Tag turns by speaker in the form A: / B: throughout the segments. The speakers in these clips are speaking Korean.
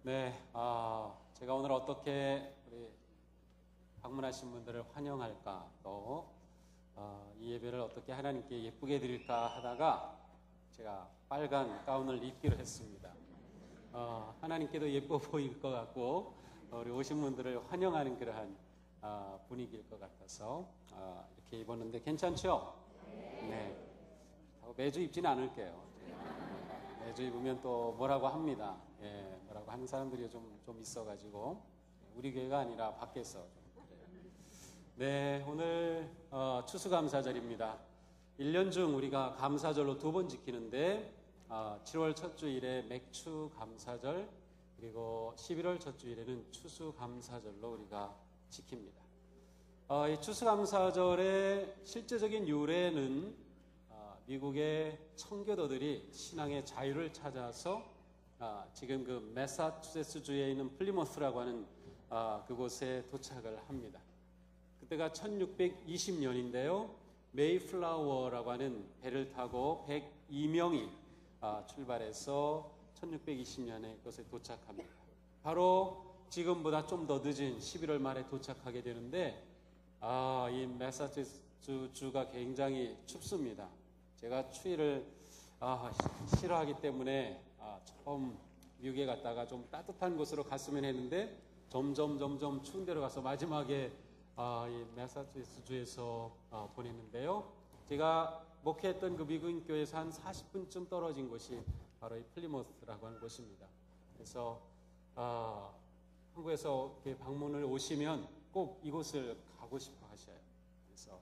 A: 네, 제가 오늘 어떻게 우리 방문하신 분들을 환영할까, 또 이 예배를 어떻게 하나님께 예쁘게 드릴까 하다가 제가 빨간 가운을 입기로 했습니다. 하나님께도 예뻐 보일 것 같고 우리 오신 분들을 환영하는 그러한 분위기일 것 같아서 이렇게 입었는데 괜찮죠? 네. 매주 입지는 않을게요. 매주 입으면 또 뭐라고 합니다. 뭐라고 하는 사람들이 좀 있어가지고 우리 교회가 아니라 밖에서 좀 그래요. 네, 오늘 추수감사절입니다. 1년 중 우리가 감사절로 2번 지키는데 7월 첫 주일에 맥추감사절, 그리고 11월 첫 주일에는 추수감사절로 우리가 지킵니다. 이 추수감사절의 실제적인 유래는 미국의 청교도들이 신앙의 자유를 찾아서 지금 그 매사추세츠주에 있는 플리모스라고 하는 그곳에 도착을 합니다. 그때가 1620년인데요. 메이플라워라고 하는 배를 타고 102명이 출발해서 1620년에 그곳에 도착합니다. 바로 지금보다 좀 더 늦은 11월 말에 도착하게 되는데 이 매사추세츠주가 굉장히 춥습니다. 제가 추위를 싫어하기 때문에 처음 미국에 갔다가 좀 따뜻한 곳으로 갔으면 했는데 점점 추운 데로 가서 마지막에 이 매사추세츠주에서 보냈는데요. 제가 목회했던 그 미국인 교회에서 한 40분쯤 떨어진 곳이 바로 이 플리모스라고 하는 곳입니다. 그래서 한국에서 방문을 오시면 꼭 이곳을 가고 싶어 하셔요. 그래서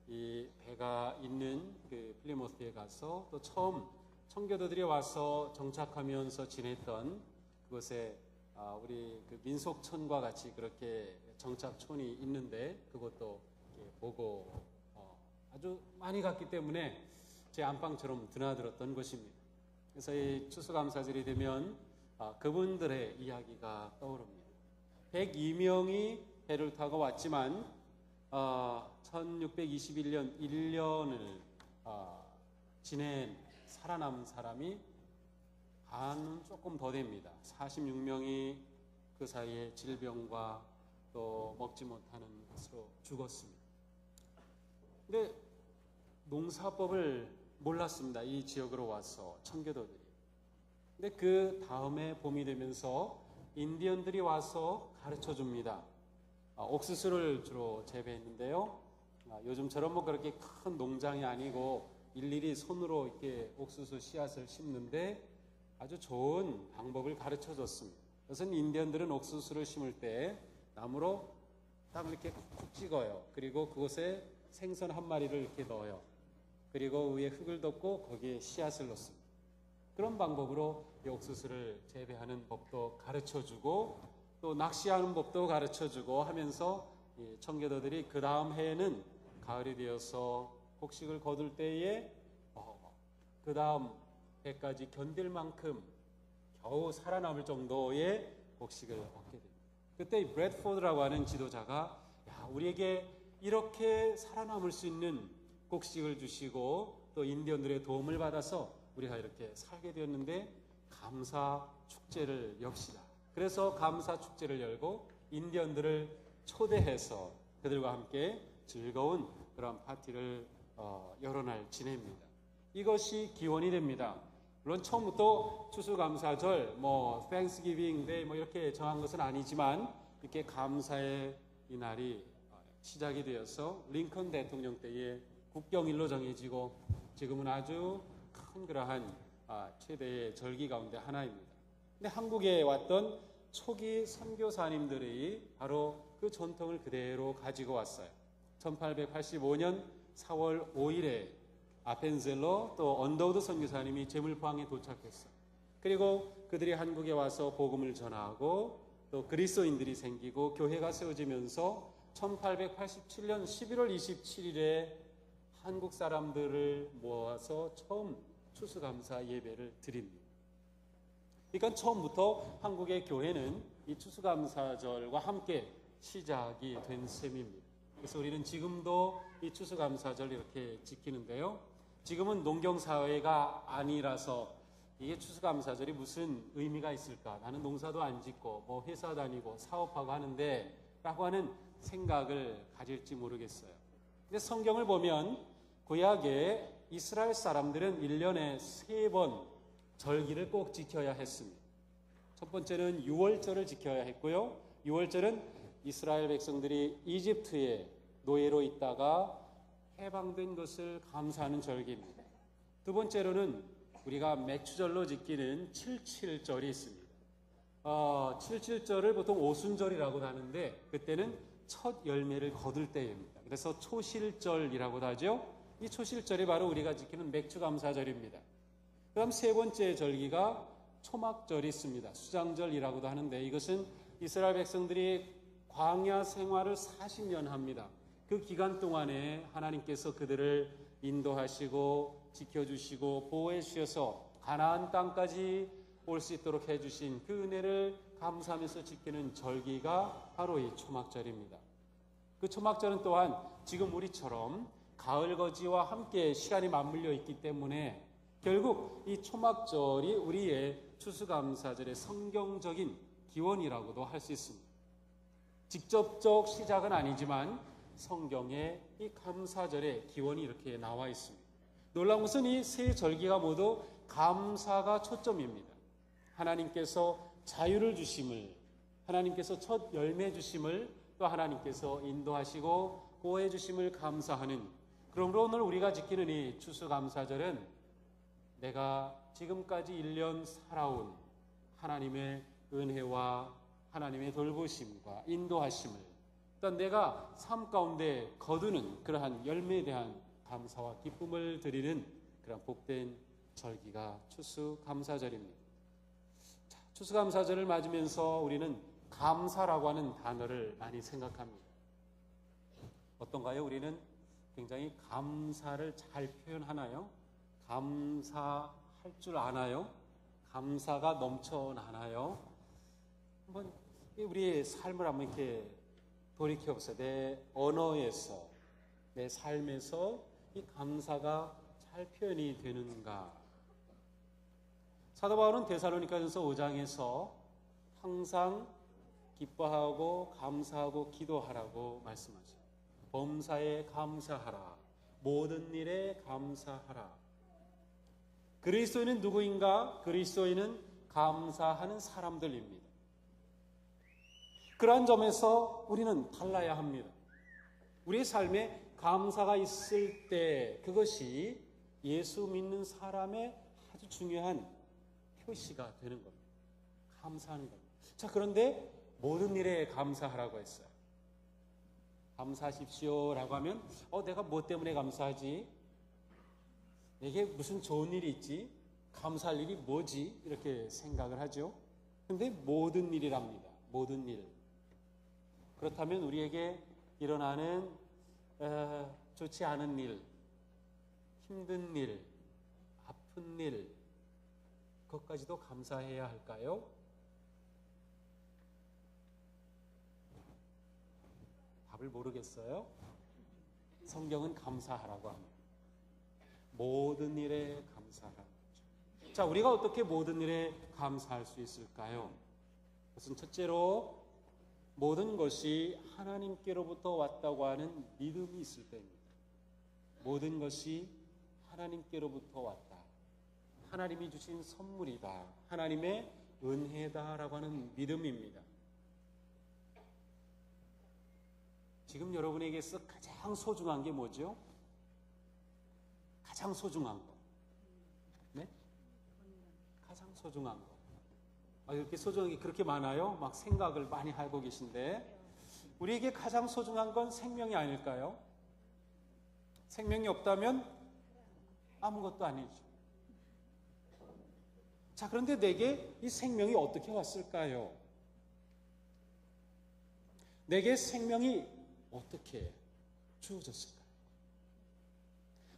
A: 이 배가 있는 그 플리모스에 가서 또 처음 청교도들이 와서 정착하면서 지냈던 그곳에 우리 그 민속촌과 같이 그렇게 정착촌이 있는데 그것도 보고 아주 많이 갔기 때문에 제 안방처럼 드나들었던 곳입니다. 그래서 이 추수감사절이 되면 그분들의 이야기가 떠오릅니다. 102명이 배를 타고 왔지만 1621년 1년을 지낸 살아남은 사람이 반은 조금 더 됩니다. 46명이 그 사이에 질병과 또 먹지 못하는 것으로 죽었습니다. 근데 농사법을 몰랐습니다. 이 지역으로 와서 청교도들이. 근데 그 다음에 봄이 되면서 인디언들이 와서 가르쳐 줍니다. 옥수수를 주로 재배했는데요. 요즘처럼 뭐 그렇게 큰 농장이 아니고 일일이 손으로 이렇게 옥수수 씨앗을 심는데 아주 좋은 방법을 가르쳐 줬습니다. 그것은 인디언들은 옥수수를 심을 때 나무로 딱 이렇게 쿡쿡 찍어요. 그리고 그곳에 생선 한 마리를 이렇게 넣어요. 그리고 위에 흙을 덮고 거기에 씨앗을 넣습니다. 그런 방법으로 이 옥수수를 재배하는 법도 가르쳐 주고 또 낚시하는 법도 가르쳐 주고 하면서 이 청교도들이 그 다음 해에는 가을이 되어서 곡식을 거둘 때에 그 다음 해까지 견딜 만큼 겨우 살아남을 정도의 곡식을 얻게 됩니다. 그때 이 브래드포드라고 하는 지도자가 우리에게 이렇게 살아남을 수 있는 곡식을 주시고 또 인디언들의 도움을 받아서 우리가 이렇게 살게 되었는데 감사 축제를 엽시다. 그래서 감사 축제를 열고 인디언들을 초대해서 그들과 함께 즐거운 그런 파티를 여러 날 지냅니다. 이것이 기원이 됩니다. 물론 처음부터 추수감사절, Thanksgiving Day 이렇게 정한 것은 아니지만 이렇게 감사의 이 날이 시작이 되어서 링컨 대통령 때에 국경일로 정해지고 지금은 아주 큰 그러한 최대의 절기 가운데 하나입니다. 근데 한국에 왔던 초기 선교사님들이 바로 그 전통을 그대로 가지고 왔어요. 1885년 4월 5일에 아펜젤러 또 언더우드 선교사님이 제물포항에 도착했어요. 그리고 그들이 한국에 와서 복음을 전하고 또 그리스도인들이 생기고 교회가 세워지면서 1887년 11월 27일에 한국 사람들을 모아서 처음 추수감사 예배를 드립니다. 그러니까 처음부터 한국의 교회는 이 추수감사절과 함께 시작이 된 셈입니다. 그래서 우리는 지금도 이 추수감사절 이렇게 지키는데요. 지금은 농경사회가 아니라서 이게 추수감사절이 무슨 의미가 있을까? 나는 농사도 안 짓고 뭐 회사 다니고 사업하고 하는데 라고 하는 생각을 가질지 모르겠어요. 근데 성경을 보면 구약에 이스라엘 사람들은 1년에 3번 절기를 꼭 지켜야 했습니다. 첫 번째는 유월절을 지켜야 했고요. 유월절은 이스라엘 백성들이 이집트의 노예로 있다가 해방된 것을 감사하는 절기입니다. 두 번째로는 우리가 맥추절로 지키는 칠칠절이 있습니다. 칠칠절을 보통 오순절이라고 하는데 그때는 첫 열매를 거둘 때입니다. 그래서 초실절이라고도 하죠. 이 초실절이 바로 우리가 지키는 맥추감사절입니다. 그다음 세 번째 절기가 초막절이 있습니다. 수장절이라고도 하는데 이것은 이스라엘 백성들이 광야 생활을 40년 합니다. 그 기간 동안에 하나님께서 그들을 인도하시고 지켜주시고 보호해 주셔서 가나안 땅까지 올 수 있도록 해주신 그 은혜를 감사하면서 지키는 절기가 바로 이 초막절입니다. 그 초막절은 또한 지금 우리처럼 가을거지와 함께 시간이 맞물려 있기 때문에 결국 이 초막절이 우리의 추수감사절의 성경적인 기원이라고도 할 수 있습니다. 직접적 시작은 아니지만 성경에 이 감사절의 기원이 이렇게 나와 있습니다. 놀라운 것은 이 세 절기가 모두 감사가 초점입니다. 하나님께서 자유를 주심을, 하나님께서 첫 열매 주심을, 또 하나님께서 인도하시고 보호해 주심을 감사하는, 그러므로 오늘 우리가 지키는 이 추수감사절은 내가 지금까지 1년 살아온 하나님의 은혜와 하나님의 돌보심과 인도하심을, 또한 내가 삶 가운데 거두는 그러한 열매에 대한 감사와 기쁨을 드리는 그런 복된 절기가 추수감사절입니다. 추수감사절을 맞으면서 우리는 감사라고 하는 단어를 많이 생각합니다. 어떤가요? 우리는 굉장히 감사를 잘 표현하나요? 감사할 줄 아나요? 감사가 넘쳐나나요? 한번 우리의 삶을 한번 이렇게 돌이켜보세요. 내 언어에서, 내 삶에서 이 감사가 잘 표현이 되는가? 사도 바울은 데살로니가전서 5장에서 항상 기뻐하고 감사하고 기도하라고 말씀하죠. 범사에 감사하라. 모든 일에 감사하라. 그리스도인은 누구인가? 그리스도인은 감사하는 사람들입니다. 그러한 점에서 우리는 달라야 합니다. 우리의 삶에 감사가 있을 때 그것이 예수 믿는 사람의 아주 중요한 표시가 되는 겁니다. 감사하는 겁니다. 자, 그런데 모든 일에 감사하라고 했어요. 감사하십시오라고 하면 내가 뭐 때문에 감사하지? 내게 무슨 좋은 일이 있지? 감사할 일이 뭐지? 이렇게 생각을 하죠. 그런데 모든 일이랍니다. 모든 일. 그렇다면 우리에게 일어나는 좋지 않은 일, 힘든 일, 아픈 일, 그것까지도 감사해야 할까요? 답을 모르겠어요. 성경은 감사하라고 합니다. 모든 일에 감사하라. 자, 우리가 어떻게 모든 일에 감사할 수 있을까요? 그것은 첫째로 모든 것이 하나님께로부터 왔다고 하는 믿음이 있을 때입니다. 모든 것이 하나님께로부터 왔다. 하나님이 주신 선물이다. 하나님의 은혜다라고 하는 믿음입니다. 지금 여러분에게서 가장 소중한 게 뭐죠? 가장 소중한 거. 네? 가장 소중한 거. 이렇게 소중한 게 그렇게 많아요? 막 생각을 많이 하고 계신데 우리에게 가장 소중한 건 생명이 아닐까요? 생명이 없다면 아무것도 아니죠. 자, 그런데 내게 이 생명이 어떻게 왔을까요? 내게 생명이 어떻게 주어졌을까요?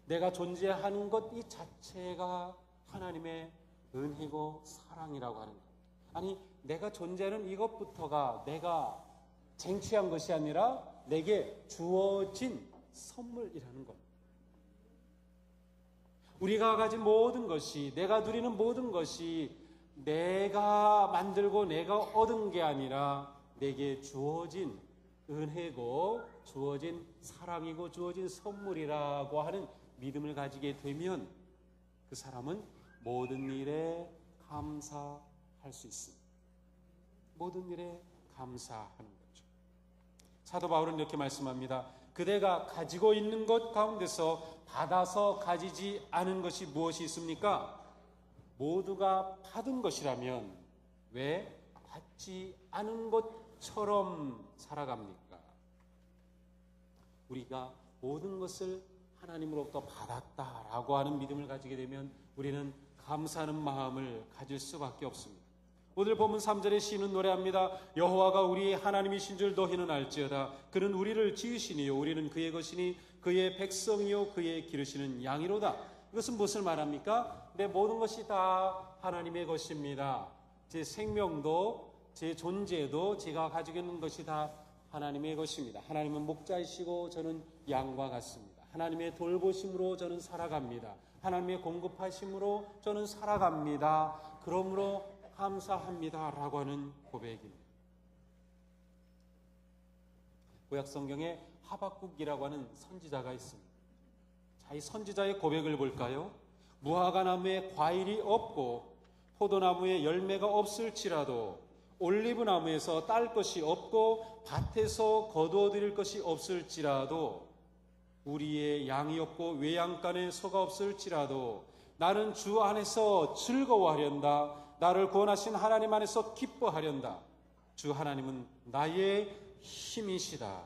A: 내가 존재하는 것 이 자체가 하나님의 은혜고 사랑이라고 하는 것. 아니, 내가 존재하는 이것부터가 내가 쟁취한 것이 아니라 내게 주어진 선물이라는 것. 우리가 가진 모든 것이, 내가 누리는 모든 것이 내가 만들고 내가 얻은 게 아니라 내게 주어진 은혜고 주어진 사랑이고 주어진 선물이라고 하는 믿음을 가지게 되면 그 사람은 모든 일에 감사할 수 있습니다. 모든 일에 감사하는 거죠. 사도 바울은 이렇게 말씀합니다. 그대가 가지고 있는 것 가운데서 받아서 가지지 않은 것이 무엇이 있습니까? 모두가 받은 것이라면 왜 받지 않은 것처럼 살아갑니까? 우리가 모든 것을 하나님으로부터 받았다라고 하는 믿음을 가지게 되면 우리는 감사하는 마음을 가질 수밖에 없습니다. 오늘 본문 3절에 시인은 노래합니다. 여호와가 우리의 하나님이신 줄 너희는 알지어다. 그는 우리를 지으시니요 우리는 그의 것이니 그의 백성이요 그의 기르시는 양이로다. 이것은 무엇을 말합니까? 내 모든 것이 다 하나님의 것입니다. 제 생명도 제 존재도 제가 가지고 있는 것이 다 하나님의 것입니다. 하나님은 목자이시고 저는 양과 같습니다. 하나님의 돌보심으로 저는 살아갑니다. 하나님의 공급하심으로 저는 살아갑니다. 그러므로 감사합니다 라고 하는 고백입니다. 구약 성경에 하박국이라고 하는 선지자가 있습니다. 자, 이 선지자의 고백을 볼까요? 무화과나무에 과일이 없고 포도나무에 열매가 없을지라도 올리브나무에서 딸 것이 없고 밭에서 거두어드릴 것이 없을지라도 우리의 양이 없고 외양간에 소가 없을지라도 나는 주 안에서 즐거워하련다. 나를 구원하신 하나님 안에서 기뻐하련다. 주 하나님은 나의 힘이시다.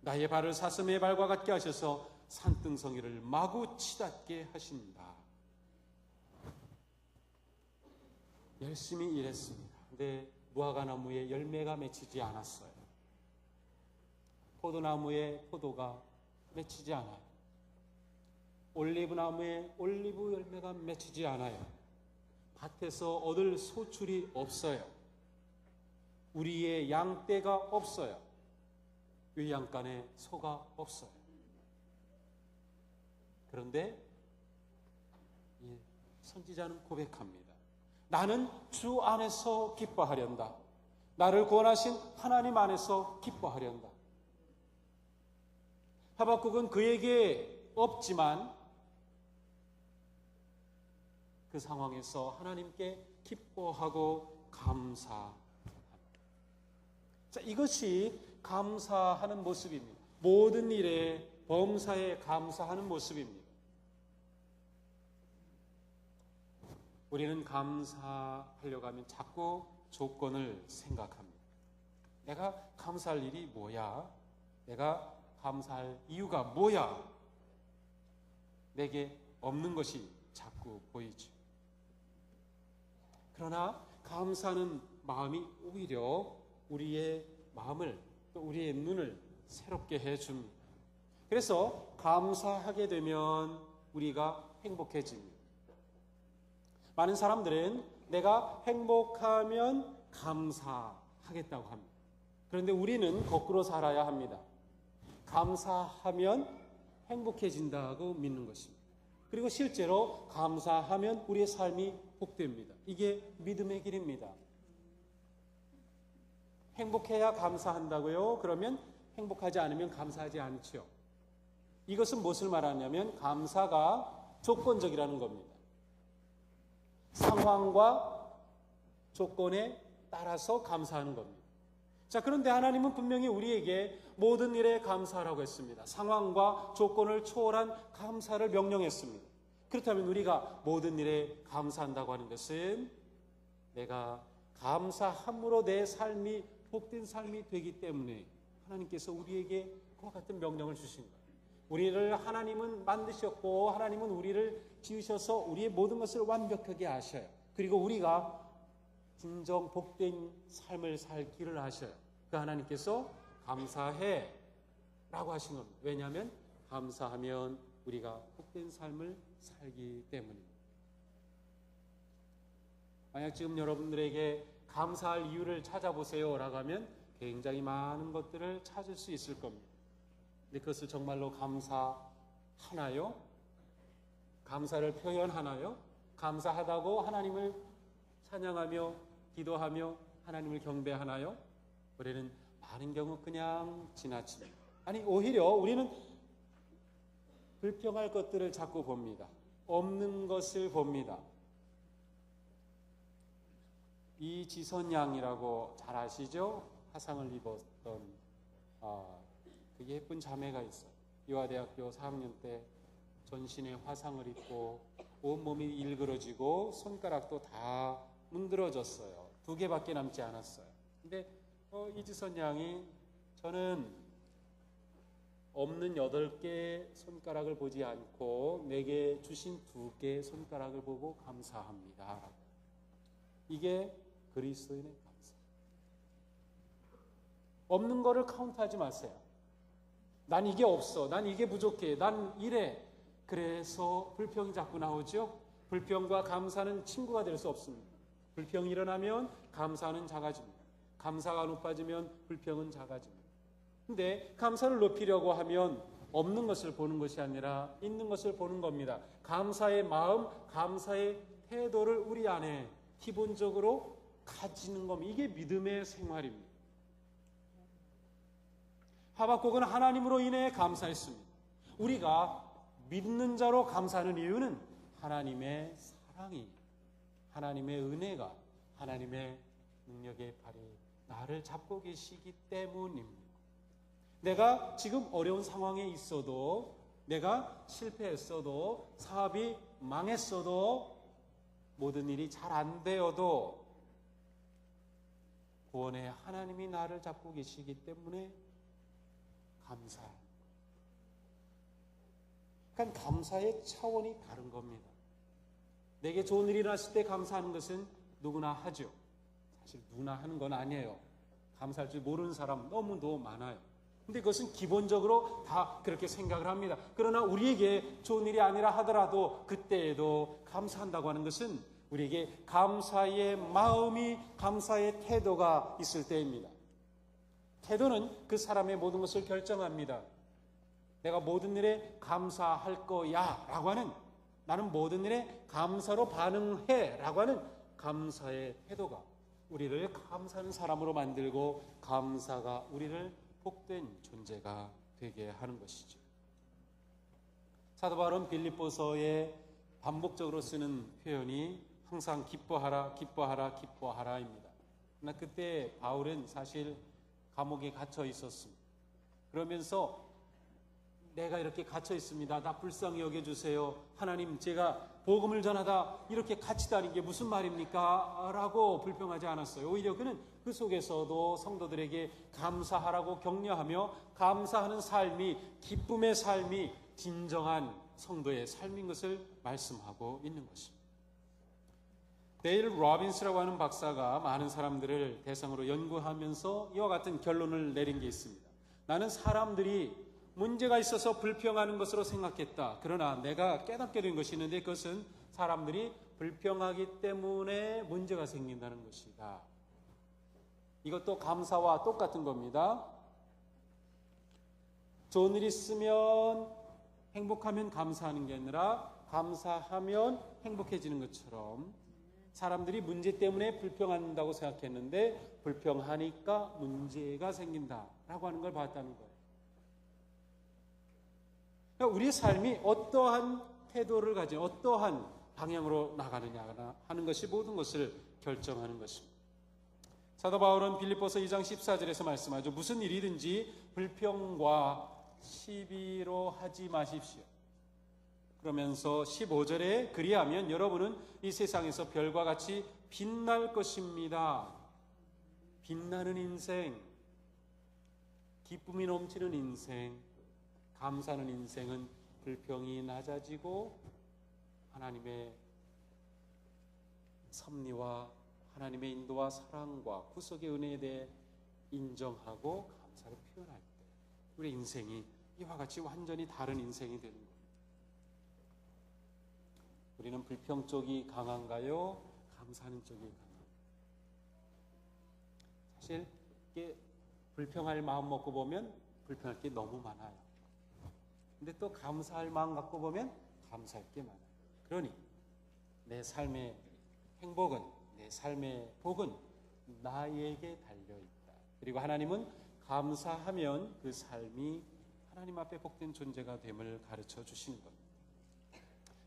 A: 나의 발을 사슴의 발과 같게 하셔서 산등성이를 마구 치닫게 하신다. 열심히 일했습니다. 근데 무화과나무에 열매가 맺히지 않았어요. 포도나무에 포도가 맺히지 않아요. 올리브나무에 올리브 열매가 맺히지 않아요. 밭에서 얻을 소출이 없어요. 우리의 양떼가 없어요. 외양간에 소가 없어요. 그런데 선지자는 고백합니다. 나는 주 안에서 기뻐하련다. 나를 구원하신 하나님 안에서 기뻐하련다. 하박국은 그에게 없지만 그 상황에서 하나님께 기뻐하고 감사합니다. 자, 이것이 감사하는 모습입니다. 모든 일에 범사에 감사하는 모습입니다. 우리는 감사하려고 하면 자꾸 조건을 생각합니다. 내가 감사할 일이 뭐야? 내가 감사할 이유가 뭐야? 내게 없는 것이 자꾸 보이죠. 그러나 감사하는 마음이 오히려 우리의 마음을 또 우리의 눈을 새롭게 해줍니다. 그래서 감사하게 되면 우리가 행복해집니다. 많은 사람들은 내가 행복하면 감사하겠다고 합니다. 그런데 우리는 거꾸로 살아야 합니다. 감사하면 행복해진다고 믿는 것입니다. 그리고 실제로 감사하면 우리의 삶이 복됩니다. 이게 믿음의 길입니다. 행복해야 감사한다고요? 그러면 행복하지 않으면 감사하지 않죠. 이것은 무엇을 말하냐면 감사가 조건적이라는 겁니다. 상황과 조건에 따라서 감사하는 겁니다. 자, 그런데 하나님은 분명히 우리에게 모든 일에 감사하라고 했습니다. 상황과 조건을 초월한 감사를 명령했습니다. 그렇다면 우리가 모든 일에 감사한다고 하는 것은 내가 감사함으로 내 삶이 복된 삶이 되기 때문에 하나님께서 우리에게 그와 같은 명령을 주신 거예요. 우리를 하나님은 만드셨고 하나님은 우리를 지으셔서 우리의 모든 것을 완벽하게 아셔요. 그리고 우리가 진정 복된 삶을 살 길을 아셔요. 그 하나님께서 감사해 라고 하신 겁니다. 왜냐하면 감사하면 우리가 복된 삶을 살기 때문입니다. 만약 지금 여러분들에게 감사할 이유를 찾아보세요 라고 하면 굉장히 많은 것들을 찾을 수 있을 겁니다. 근데 그것을 정말로 감사하나요? 감사를 표현하나요? 감사하다고 하나님을 찬양하며 기도하며 하나님을 경배하나요? 우리는 많은 경우 그냥 지나칩니다. 아니, 오히려 우리는 불평할 것들을 자꾸 봅니다. 없는 것을 봅니다. 이지선 양이라고 잘 아시죠? 화상을 입었던 그 예쁜 자매가 있어요. 유아대학교 4학년 때 전신에 화상을 입고 온몸이 일그러지고 손가락도 다 문드러졌어요. 2개밖에 남지 않았어요. 근데 이지선 양이 저는 없는 8개 손가락을 보지 않고 내게 주신 2개 손가락을 보고 감사합니다. 이게 그리스도인의 감사. 없는 거를 카운트하지 마세요. 난 이게 없어. 난 이게 부족해. 난 이래. 그래서 불평이 자꾸 나오죠. 불평과 감사는 친구가 될 수 없습니다. 불평이 일어나면 감사는 작아집니다. 감사가 높아지면 불평은 작아집니다. 근데 감사를 높이려고 하면 없는 것을 보는 것이 아니라 있는 것을 보는 겁니다. 감사의 마음, 감사의 태도를 우리 안에 기본적으로 가지는 겁니다. 이게 믿음의 생활입니다. 하박국은 하나님으로 인해 감사했습니다. 우리가 믿는 자로 감사하는 이유는 하나님의 사랑이, 하나님의 은혜가, 하나님의 능력의 팔이 나를 잡고 계시기 때문입니다. 내가 지금 어려운 상황에 있어도, 내가 실패했어도, 사업이 망했어도, 모든 일이 잘 안 되어도 구원의 하나님이 나를 잡고 계시기 때문에 감사합니다. 그러니까 감사의 차원이 다른 겁니다. 내게 좋은 일이 났을 때 감사하는 것은 누구나 하죠. 사실 누구나 하는 건 아니에요. 감사할 줄 모르는 사람 너무도 많아요. 근데 그것은 기본적으로 다 그렇게 생각을 합니다. 그러나 우리에게 좋은 일이 아니라 하더라도 그때에도 감사한다고 하는 것은 우리에게 감사의 마음이, 감사의 태도가 있을 때입니다. 태도는 그 사람의 모든 것을 결정합니다. 내가 모든 일에 감사할 거야 라고 하는, 나는 모든 일에 감사로 반응해 라고 하는 감사의 태도가 우리를 감사하는 사람으로 만들고 감사가 우리를 복된 존재가 되게 하는 것이죠. 사도 바울은 빌립보서에 반복적으로 쓰는 표현이 항상 기뻐하라, 기뻐하라, 기뻐하라입니다. 그러나 그때 바울은 사실 감옥에 갇혀 있었습니다. 그러면서 내가 이렇게 갇혀 있습니다. 나 불쌍히 여겨주세요. 하나님, 제가 복음을 전하다 이렇게 갇히다는 게 무슨 말입니까? 라고 불평하지 않았어요. 오히려 그는 그 속에서도 성도들에게 감사하라고 격려하며 감사하는 삶이, 기쁨의 삶이 진정한 성도의 삶인 것을 말씀하고 있는 것입니다. 데일 로빈스라고 하는 박사가 많은 사람들을 대상으로 연구하면서 이와 같은 결론을 내린 게 있습니다. 나는 사람들이 문제가 있어서 불평하는 것으로 생각했다. 그러나 내가 깨닫게 된 것이 있는데 그것은 사람들이 불평하기 때문에 문제가 생긴다는 것이다. 이것도 감사와 똑같은 겁니다. 좋은 일 있으면 행복하면 감사하는 게 아니라 감사하면 행복해지는 것처럼 사람들이 문제 때문에 불평한다고 생각했는데 불평하니까 문제가 생긴다라고 하는 걸 봤다는 거예요. 그러니까 우리의 삶이 어떠한 태도를 가지고 어떠한 방향으로 나가느냐 하는 것이 모든 것을 결정하는 것입니다. 사도 바울은 빌립보서 2장 14절에서 말씀하죠. 무슨 일이든지 불평과 시비로 하지 마십시오. 그러면서 15절에 그리하면 여러분은 이 세상에서 별과 같이 빛날 것입니다. 빛나는 인생, 기쁨이 넘치는 인생, 감사하는 인생은 불평이 낮아지고 하나님의 섭리와 하나님의 인도와 사랑과 구속의 은혜에 대해 인정하고 감사를 표현할 때 우리 인생이 이와 같이 완전히 다른 인생이 되는 거예요. 우리는 불평 쪽이 강한가요? 감사하는 쪽이 강한가요? 사실 이게 불평할 마음 먹고 보면 불평할 게 너무 많아요. 근데 또 감사할 마음 갖고 보면 감사할 게 많아요. 그러니 내 삶의 행복은, 내 삶의 복은 나에게 달려있다. 그리고 하나님은 감사하면 그 삶이 하나님 앞에 복된 존재가 됨을 가르쳐 주시는 겁니다.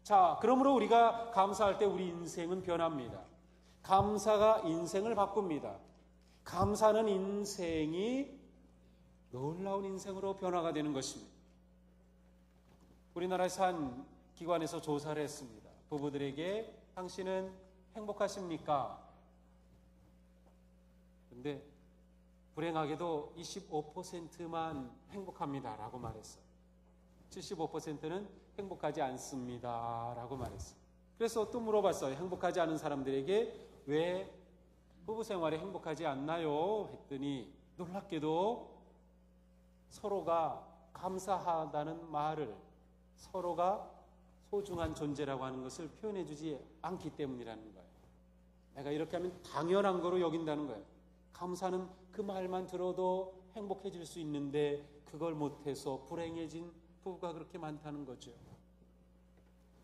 A: 자, 그러므로 우리가 감사할 때 우리 인생은 변합니다. 감사가 인생을 바꿉니다. 감사는 인생이 놀라운 인생으로 변화가 되는 것입니다. 우리나라에서 한 기관에서 조사를 했습니다. 부부들에게 당신은 행복하십니까? 근데 불행하게도 25%만 행복합니다라고 말했어요. 75%는 행복하지 않습니다라고 말했어요. 그래서 또 물어봤어요. 행복하지 않은 사람들에게 왜 부부 생활에 행복하지 않나요? 했더니 놀랍게도 서로가 감사하다는 말을, 서로가 소중한 존재라고 하는 것을 표현해 주지 않기 때문이라는 거예요. 내가 이렇게 하면 당연한 거로 여긴다는 거예요. 감사는 그 말만 들어도 행복해질 수 있는데 그걸 못해서 불행해진 부부가 그렇게 많다는 거죠.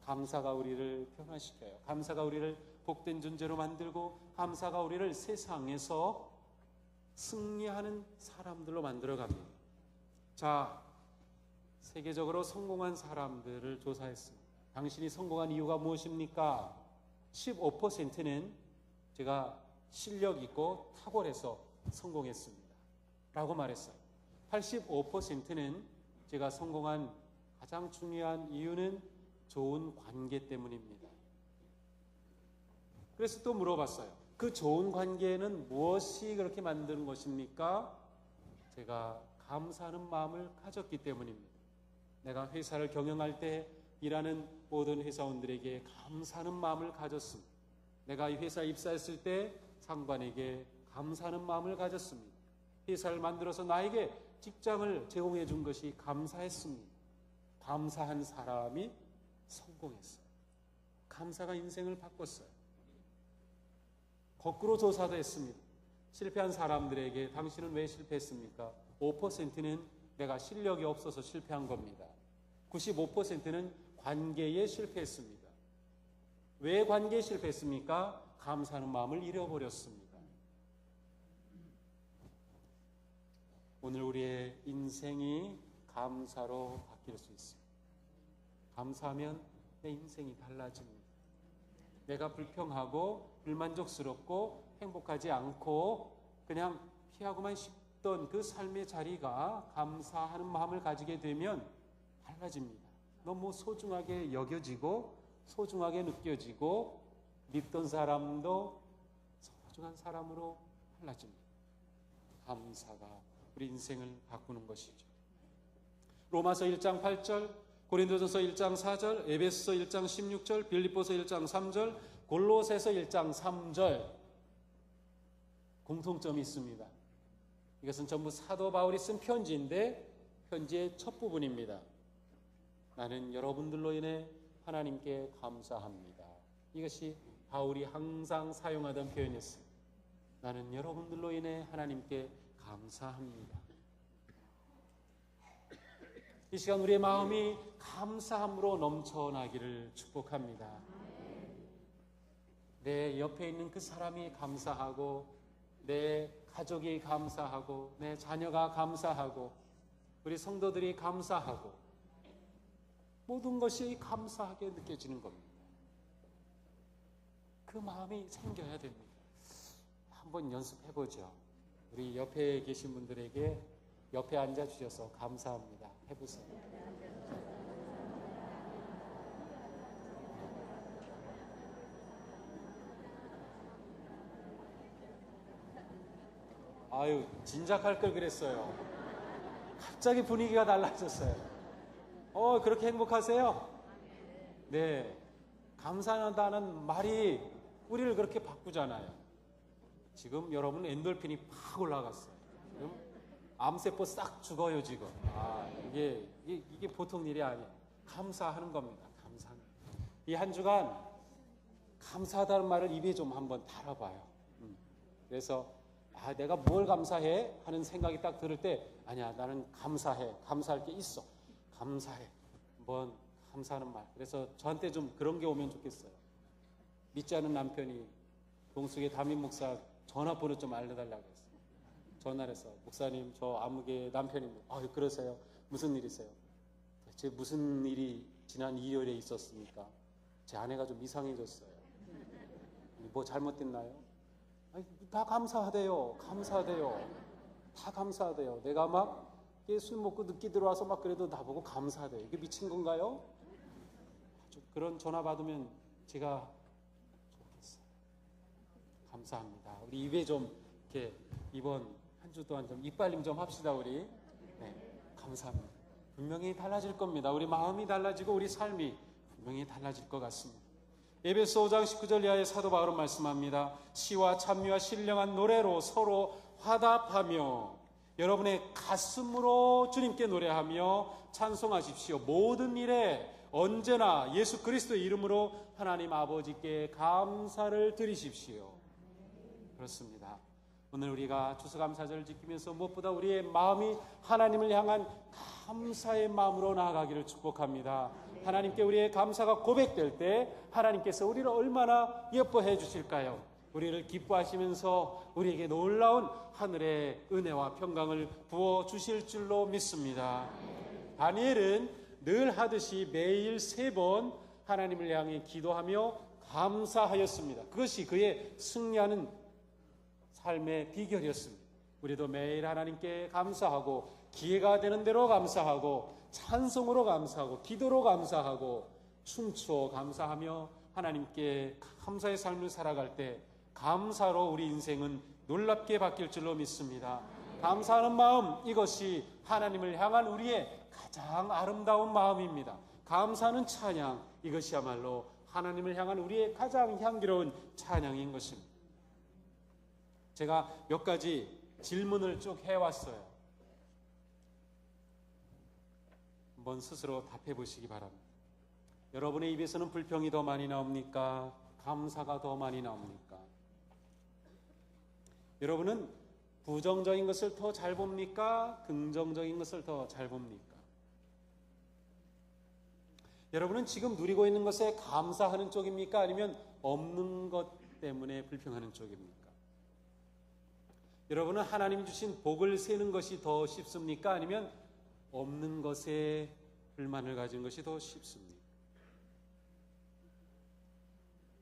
A: 감사가 우리를 변화시켜요. 감사가 우리를 복된 존재로 만들고, 감사가 우리를 세상에서 승리하는 사람들로 만들어갑니다. 자, 세계적으로 성공한 사람들을 조사했습니다. 당신이 성공한 이유가 무엇입니까? 15%는 제가 실력 있고 탁월해서 성공했습니다 라고 말했어요. 85%는 제가 성공한 가장 중요한 이유는 좋은 관계 때문입니다. 그래서 또 물어봤어요. 그 좋은 관계는 무엇이 그렇게 만드는 것입니까? 제가 감사하는 마음을 가졌기 때문입니다. 내가 회사를 경영할 때 일하는 모든 회사원들에게 감사하는 마음을 가졌습니다. 내가 이 회사에 입사했을 때 상관에게 감사하는 마음을 가졌습니다. 회사를 만들어서 나에게 직장을 제공해 준 것이 감사했습니다. 감사한 사람이 성공했어요. 감사가 인생을 바꿨어요. 거꾸로 조사도 했습니다. 실패한 사람들에게 당신은 왜 실패했습니까? 5%는 내가 실력이 없어서 실패한 겁니다. 95%는 관계에 실패했습니다. 왜 관계에 실패했습니까? 감사하는 마음을 잃어버렸습니다. 오늘 우리의 인생이 감사로 바뀔 수 있습니다. 감사하면 내 인생이 달라집니다. 내가 불평하고 불만족스럽고 행복하지 않고 그냥 피하고만 싶던 그 삶의 자리가 감사하는 마음을 가지게 되면 달라집니다. 너무 소중하게 여겨지고 소중하게 느껴지고 믿던 사람도 소중한 사람으로 달라집니다. 감사가 우리 인생을 바꾸는 것이죠. 로마서 1장 8절, 고린도전서 1장 4절, 에베소서 1장 16절, 빌립보서 1장 3절, 골로새서 1장 3절 공통점이 있습니다. 이것은 전부 사도 바울이 쓴 편지인데 편지의 첫 부분입니다. 나는 여러분들로 인해 하나님께 감사합니다. 이것이 바울이 항상 사용하던 표현이었습니다. 나는 여러분들로 인해 하나님께 감사합니다. 이 시간 우리의 마음이 감사함으로 넘쳐나기를 축복합니다. 내 옆에 있는 그 사람이 감사하고, 내 가족이 감사하고, 내 자녀가 감사하고, 우리 성도들이 감사하고, 모든 것이 감사하게 느껴지는 겁니다. 그 마음이 생겨야 됩니다. 한번 연습해보죠. 우리 옆에 계신 분들에게 옆에 앉아주셔서 감사합니다 해보세요. 아유, 진작할 걸 그랬어요. 갑자기 분위기가 달라졌어요. 그렇게 행복하세요? 네. 감사하다는 말이 우리를 그렇게 바꾸잖아요. 지금 여러분 엔돌핀이 팍 올라갔어요. 지금 암세포 싹 죽어요, 지금. 이게 보통 일이 아니에요. 감사하는 겁니다. 감사하는. 이 한 주간 감사하다는 말을 입에 좀 한번 달아봐요. 그래서 내가 뭘 감사해? 하는 생각이 딱 들을 때 아니야, 나는 감사해. 감사할 게 있어. 감사해. 한번 감사하는 말. 그래서 저한테 좀 그런 게 오면 좋겠어요. 믿지 않은 남편이 동숙의 담임 목사 전화번호 좀 알려달라고 했어요. 전화를 해서 목사님 저 아무개 남편입니다. 아유 그러세요? 무슨 일이세요? 대체 무슨 일이 지난 일요일에 있었습니까? 제 아내가 좀 이상해졌어요. 뭐 잘못됐나요? 아니, 다 감사하대요. 감사하대요. 다 감사하대요. 내가 막 술 먹고 늦게 들어와서 막 그래도 나보고 감사하대요. 이게 미친 건가요? 그런 전화 받으면 제가 좋겠어요. 감사합니다. 우리 입에 좀 이렇게 이번 한 주 동안 좀 이빨림 좀 합시다 우리. 네, 감사합니다. 분명히 달라질 겁니다. 우리 마음이 달라지고 우리 삶이 분명히 달라질 것 같습니다. 에베소 5장 19절 이하의 사도 바울은 말씀합니다. 시와 찬미와 신령한 노래로 서로 화답하며 여러분의 가슴으로 주님께 노래하며 찬송하십시오. 모든 일에 언제나 예수 그리스도의 이름으로 하나님 아버지께 감사를 드리십시오. 그렇습니다. 오늘 우리가 추수감사절을 지키면서 무엇보다 우리의 마음이 하나님을 향한 감사의 마음으로 나아가기를 축복합니다. 하나님께 우리의 감사가 고백될 때 하나님께서 우리를 얼마나 예뻐해 주실까요? 우리를 기뻐하시면서 우리에게 놀라운 하늘의 은혜와 평강을 부어 주실 줄로 믿습니다. 다니엘은 늘 하듯이 매일 3번 하나님을 향해 기도하며 감사하였습니다. 그것이 그의 승리하는 삶의 비결이었습니다. 우리도 매일 하나님께 감사하고 기회가 되는 대로 감사하고 찬송으로 감사하고 기도로 감사하고 춤추어 감사하며 하나님께 감사의 삶을 살아갈 때 감사로 우리 인생은 놀랍게 바뀔 줄로 믿습니다. 감사하는 마음, 이것이 하나님을 향한 우리의 가장 아름다운 마음입니다. 감사하는 찬양, 이것이야말로 하나님을 향한 우리의 가장 향기로운 찬양인 것입니다. 제가 몇 가지 질문을 쭉 해왔어요. 한번 스스로 답해 보시기 바랍니다. 여러분의 입에서는 불평이 더 많이 나옵니까? 감사가 더 많이 나옵니까? 여러분은 부정적인 것을 더 잘 봅니까? 긍정적인 것을 더 잘 봅니까? 여러분은 지금 누리고 있는 것에 감사하는 쪽입니까? 아니면 없는 것 때문에 불평하는 쪽입니까? 여러분은 하나님이 주신 복을 세는 것이 더 쉽습니까? 아니면 없는 것에 불만을 가진 것이 더 쉽습니까?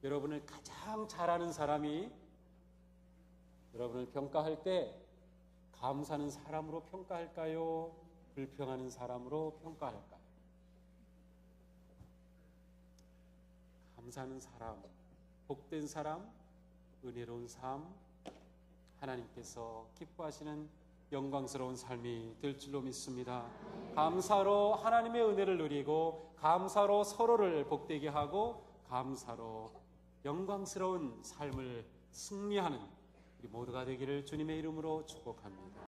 A: 여러분을 가장 잘하는 사람이 여러분을 평가할 때 감사하는 사람으로 평가할까요? 불평하는 사람으로 평가할까요? 감사하는 사람, 복된 사람, 은혜로운 삶, 하나님께서 기뻐하시는 영광스러운 삶이 될 줄로 믿습니다. 감사로 하나님의 은혜를 누리고 감사로 서로를 복되게 하고 감사로 영광스러운 삶을 승리하는 우리 모두가 되기를 주님의 이름으로 축복합니다.